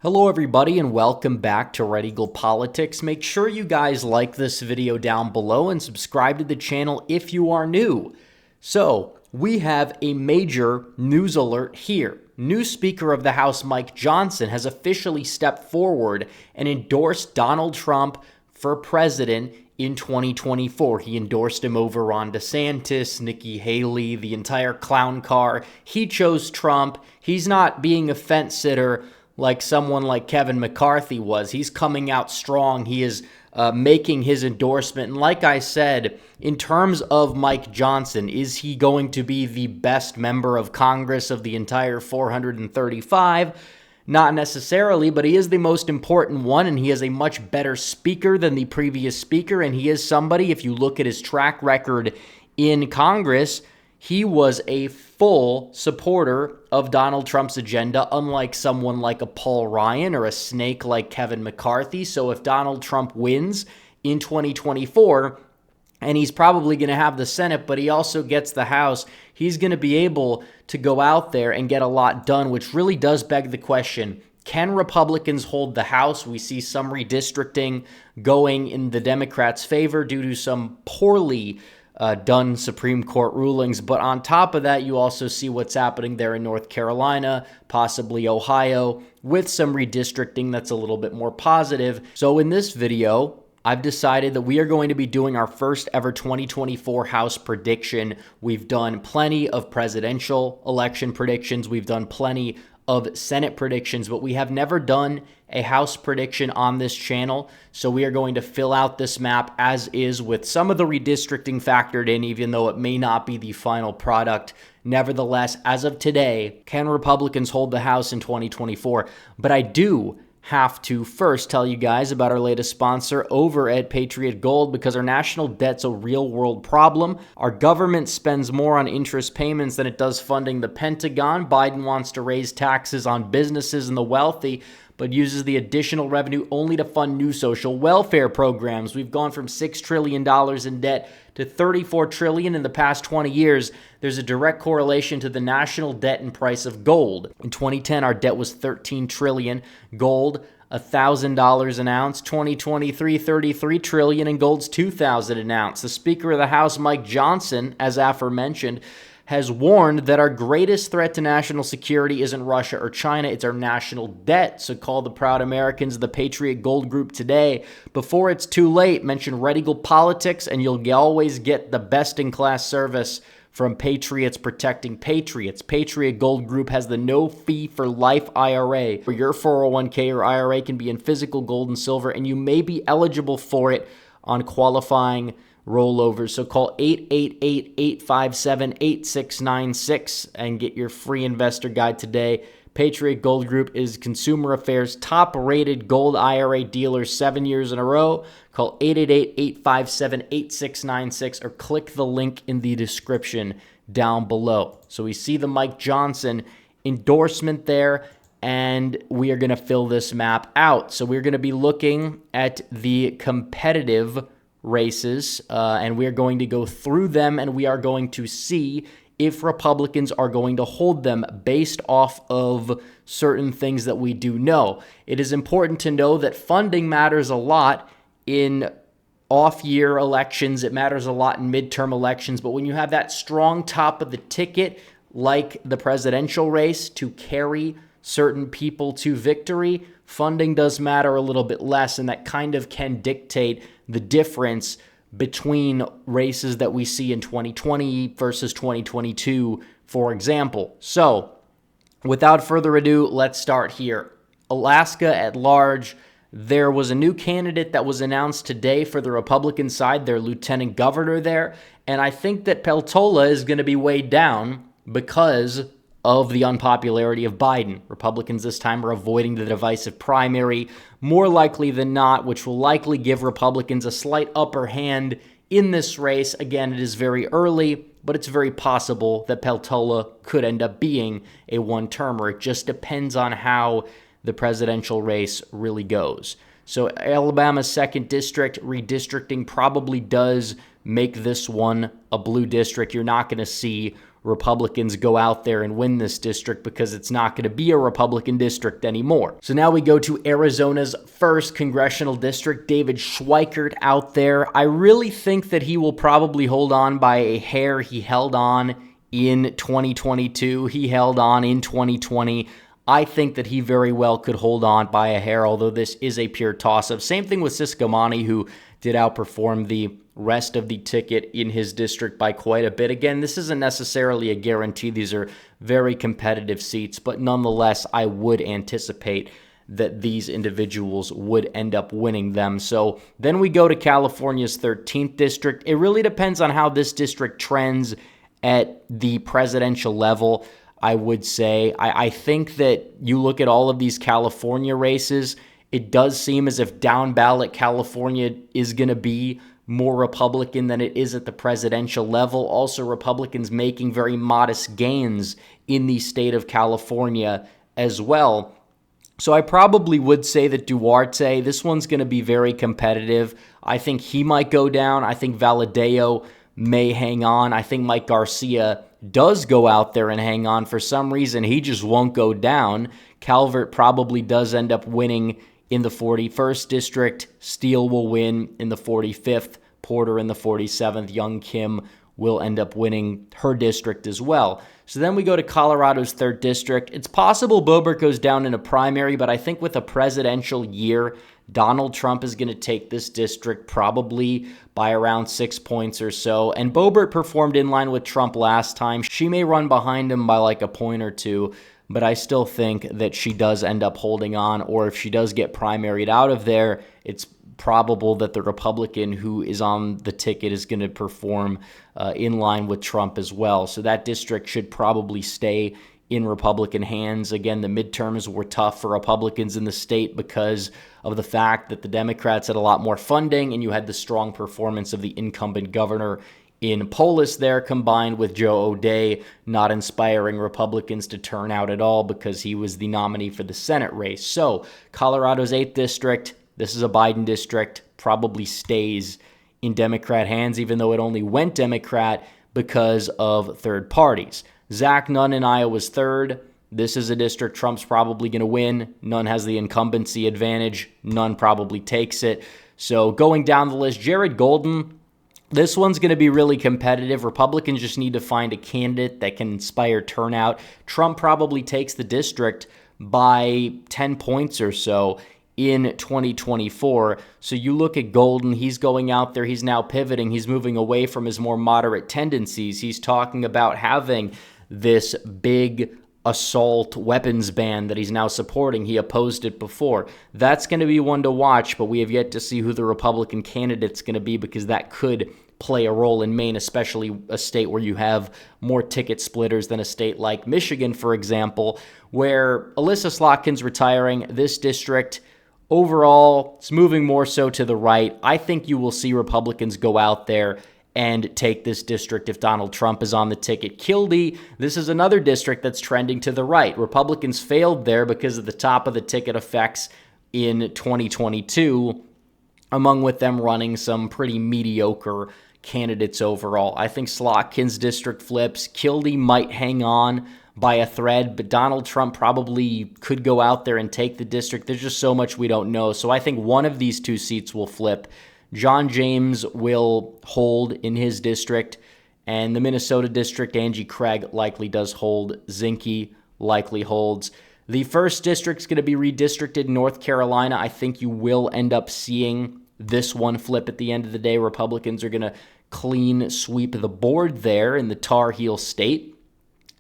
Hello everybody and welcome back to Red Eagle Politics. Make sure you guys like this video down below and subscribe to the channel if you are new. So, we have a major news alert here. New Speaker of the House Mike Johnson has officially stepped forward and endorsed Donald Trump for president in 2024. He endorsed him over Ron DeSantis, Nikki Haley, the entire clown car. He chose Trump. He's not being a fence sitter like someone like Kevin McCarthy was. He's coming out strong. He is making his endorsement. And like I said, in terms of Mike Johnson, is he going to be the best member of Congress of the entire 435? Not necessarily, but he is the most important one, and he is a much better speaker than the previous speaker, and he is somebody, if you look at his track record in Congress, he was a full supporter of Donald Trump's agenda, unlike someone like a Paul Ryan or a snake like Kevin McCarthy. So if Donald Trump wins in 2024, and he's probably going to have the Senate, but he also gets the House, he's going to be able to go out there and get a lot done, which really does beg the question, can Republicans hold the House? We see some redistricting going in the Democrats' favor due to some poorly done Supreme Court rulings. But on top of that, you also see what's happening there in North Carolina, possibly Ohio, with some redistricting that's a little bit more positive. So in this video, I've decided that we are going to be doing our first ever 2024 House prediction. We've done plenty of presidential election predictions. We've done plenty of Senate predictions, but we have never done a House prediction on this channel. So we are going to fill out this map as is with some of the redistricting factored in, even though it may not be the final product. Nevertheless, as of today, can Republicans hold the House in 2024? But I do have to first tell you guys about our latest sponsor over at Patriot Gold, because our national debt's a real world problem. Our government spends more on interest payments than it does funding the Pentagon. Biden wants to raise taxes on businesses and the wealthy, but uses the additional revenue only to fund new social welfare programs. We've gone from $6 trillion in debt to $34 trillion in the past 20 years. There's a direct correlation to the national debt and price of gold. In 2010, our debt was $13 trillion. Gold, $1,000 an ounce. 2023, $33 trillion, and gold's $2,000 an ounce. The Speaker of the House, Mike Johnson, as aforementioned, has warned that our greatest threat to national security isn't Russia or China, it's our national debt. So call the proud Americans the Patriot Gold Group today. Before it's too late, mention Red Eagle Politics and you'll always get the best-in-class service from Patriots protecting Patriots. Patriot Gold Group has the no-fee-for-life IRA, where your 401k or IRA can be in physical gold and silver, and you may be eligible for it on qualifying rollovers. So call 888-857-8696 and get your free investor guide today. Patriot Gold Group is Consumer Affairs' top-rated gold IRA dealer 7 years in a row. Call 888-857-8696 or click the link in the description down below. So we see the Mike Johnson endorsement there, and we are going to fill this map out. So we're going to be looking at the competitive races, and we are going to go through them, and we are going to see if Republicans are going to hold them based off of certain things that we do know. It is important to know that funding matters a lot in off-year elections. It matters a lot in midterm elections, but when you have that strong top of the ticket, like the presidential race, to carry certain people to victory, funding does matter a little bit less, and that kind of can dictate the difference between races that we see in 2020 versus 2022, for example. So, without further ado, let's start here. Alaska at large, there was a new candidate that was announced today for the Republican side, their lieutenant governor there, and I think that Peltola is going to be weighed down because of the unpopularity of Biden. Republicans this time are avoiding the divisive primary, more likely than not, which will likely give Republicans a slight upper hand in this race. Again, it is very early, but it's very possible that Peltola could end up being a one-termer. It just depends on how the presidential race really goes. So Alabama's 2nd district, redistricting probably does make this one a blue district. You're not going to see Republicans go out there and win this district because it's not going to be a Republican district anymore. So now we go to Arizona's 1st congressional district. David Schweikert out there. I really think that he will probably hold on by a hair. He held on in 2022. He held on in 2020. I think that he very well could hold on by a hair, although this is a pure toss-up. Same thing with Siscomani, who did outperform the rest of the ticket in his district by quite a bit. Again, this isn't necessarily a guarantee. These are very competitive seats, but nonetheless, I would anticipate that these individuals would end up winning them. So then we go to California's 13th district. It really depends on how this district trends at the presidential level. I would say, I think that you look at all of these California races, it does seem as if down ballot California is going to be more Republican than it is at the presidential level. Also, Republicans making very modest gains in the state of California as well. So I probably would say that Duarte, this one's going to be very competitive. I think he might go down. I think Valadeo may hang on. I think Mike Garcia does go out there and hang on. For some reason, he just won't go down. Calvert probably does end up winning in the 41st district. Steele will win in the 45th. Porter in the 47th. Young Kim will end up winning her district as well. So then we go to Colorado's 3rd district. It's possible Boebert goes down in a primary, but I think with a presidential year, Donald Trump is going to take this district probably by around 6 points or so. And Boebert performed in line with Trump last time. She may run behind him by like a point or two, but I still think that she does end up holding on, or if she does get primaried out of there, it's probable that the Republican who is on the ticket is going to perform in line with Trump as well. So that district should probably stay in Republican hands. Again, the midterms were tough for Republicans in the state because of the fact that the Democrats had a lot more funding, and you had the strong performance of the incumbent governor in Polis there, combined with Joe O'Dea not inspiring Republicans to turn out at all because he was the nominee for the Senate race. So Colorado's 8th district, this is a Biden district, probably stays in Democrat hands, even though it only went Democrat because of third parties. Zach Nunn in Iowa's 3rd. This is a district Trump's probably going to win. Nunn has the incumbency advantage. Nunn probably takes it. So going down the list, Jared Golden, this one's going to be really competitive. Republicans just need to find a candidate that can inspire turnout. Trump probably takes the district by 10 points or so in 2024. So you look at Golden, he's going out there, he's now pivoting, he's moving away from his more moderate tendencies. He's talking about having this big assault weapons ban that he's now supporting. He opposed it before. That's going to be one to watch, but we have yet to see who the Republican candidate's going to be, because that could play a role in Maine, especially a state where you have more ticket splitters than a state like Michigan, for example, where Alyssa Slotkin's retiring. This district overall, it's moving more so to the right. I think you will see Republicans go out there and take this district if Donald Trump is on the ticket. Kildee, this is another district that's trending to the right. Republicans failed there because of the top of the ticket effects in 2022, among with them running some pretty mediocre candidates overall. I think Slotkin's district flips. Kildee might hang on by a thread, but Donald Trump probably could go out there and take the district. There's just so much we don't know. So I think one of these two seats will flip. John James will hold in his district, and the Minnesota district, Angie Craig likely does hold. Zinke likely holds. The first district's going to be redistricted in North Carolina. I think you will end up seeing this one flip at the end of the day. Republicans are going to clean sweep the board there in the Tar Heel state.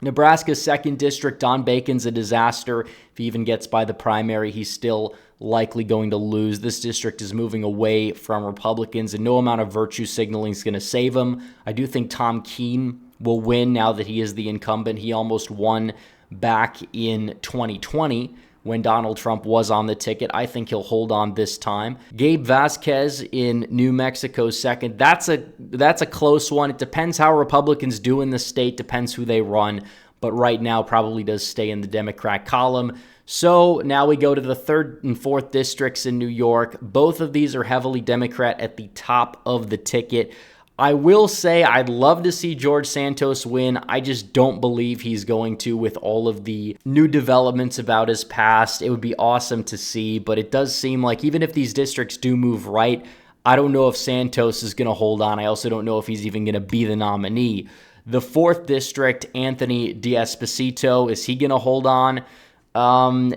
Nebraska's 2nd district, Don Bacon's a disaster. If he even gets by the primary, he's still likely going to lose. This district is moving away from Republicans, and no amount of virtue signaling is going to save him. I do think Tom Keene will win now that he is the incumbent. He almost won back in 2020 when Donald Trump was on the ticket. I think he'll hold on this time. Gabe Vasquez in New Mexico's 2nd. That's a close one. It depends how Republicans do in the state, depends who they run, but right now probably does stay in the Democrat column. So now we go to the 3rd and 4th districts in New York. Both of these are heavily Democrat at the top of the ticket. I will say I'd love to see George Santos win. I just don't believe he's going to with all of the new developments about his past. It would be awesome to see, but it does seem like even if these districts do move right, I don't know if Santos is going to hold on. I also don't know if he's even going to be the nominee. The 4th district, Anthony D'Esposito, is he going to hold on?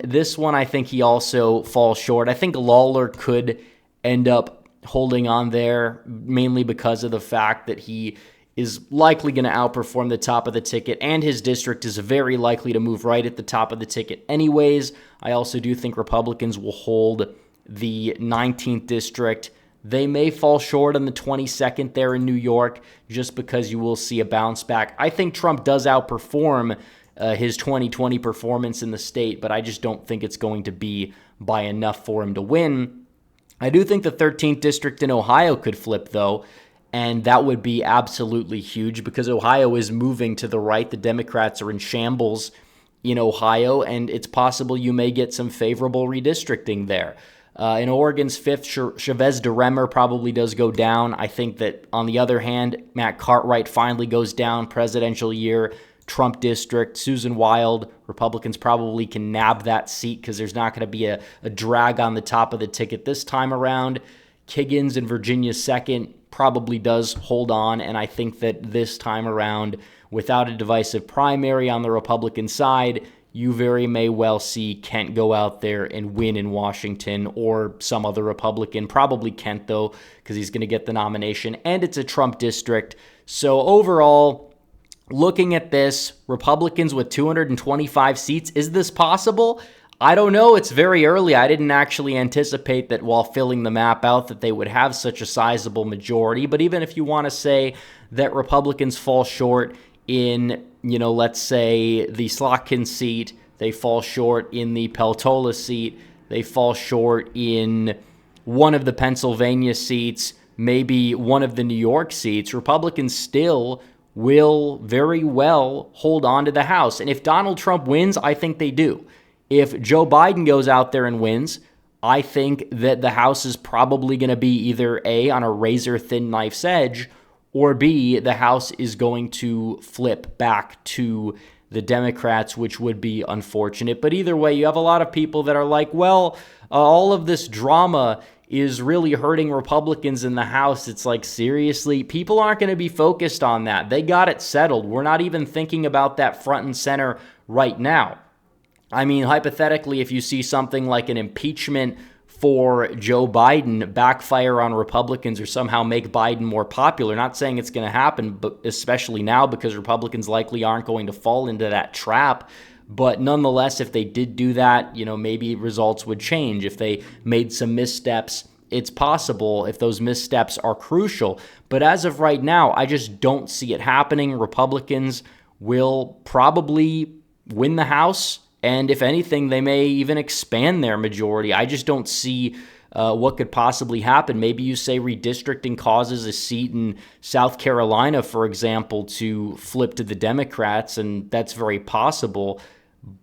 This one, I think he also falls short. I think Lawler could end up holding on there, mainly because of the fact that he is likely going to outperform the top of the ticket, and his district is very likely to move right at the top of the ticket anyways. I also do think Republicans will hold the 19th district. They may fall short on the 22nd there in New York, just because you will see a bounce back. I think Trump does outperform his 2020 performance in the state, but I just don't think it's going to be by enough for him to win. I do think the 13th district in Ohio could flip, though, and that would be absolutely huge because Ohio is moving to the right. The Democrats are in shambles in Ohio, and it's possible you may get some favorable redistricting there. In Oregon's 5th, Chavez DeRemer probably does go down. I think that, on the other hand, Matt Cartwright finally goes down, presidential year. Trump district, Susan Wild, Republicans probably can nab that seat because there's not going to be a drag on the top of the ticket this time around. Kiggins in Virginia's 2nd probably does hold on, and I think that this time around, without a divisive primary on the Republican side, you very may well see Kent go out there and win in Washington, or some other Republican, probably Kent though, because he's going to get the nomination, and it's a Trump district. So overall, looking at this, Republicans with 225 seats, is this possible? I don't know. It's very early. I didn't actually anticipate that while filling the map out that they would have such a sizable majority. But even if you want to say that Republicans fall short in, let's say the Slotkin seat, they fall short in the Peltola seat, they fall short in one of the Pennsylvania seats, maybe one of the New York seats, Republicans still will very well hold on to the House. And if Donald Trump wins, I think they do. If Joe Biden goes out there and wins, I think that the House is probably going to be either A, on a razor-thin knife's edge, or B, the House is going to flip back to the Democrats, which would be unfortunate. But either way, you have a lot of people that are like, well, all of this drama is really hurting Republicans in the House. It's like, seriously, people aren't going to be focused on that. They got it settled. We're not even thinking about that front and center right now. I mean, hypothetically, if you see something like an impeachment for Joe Biden backfire on Republicans or somehow make Biden more popular, not saying it's going to happen, but especially now because Republicans likely aren't going to fall into that trap. But nonetheless, if they did do that, maybe results would change. If they made some missteps, it's possible if those missteps are crucial. But as of right now, I just don't see it happening. Republicans will probably win the House, and if anything, they may even expand their majority. I just don't see what could possibly happen. Maybe you say redistricting causes a seat in South Carolina, for example, to flip to the Democrats, and that's very possible.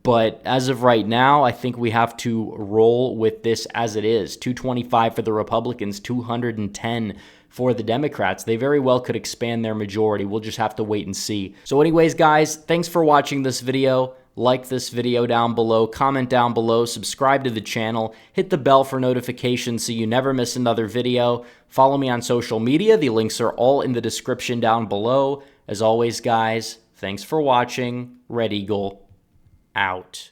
But as of right now, I think we have to roll with this as it is. 225 for the Republicans, 210 for the Democrats. They very well could expand their majority. We'll just have to wait and see. So anyways, guys, thanks for watching this video. Like this video down below, comment down below, subscribe to the channel, hit the bell for notifications so you never miss another video. Follow me on social media. The links are all in the description down below. As always, guys, thanks for watching. Red Eagle out.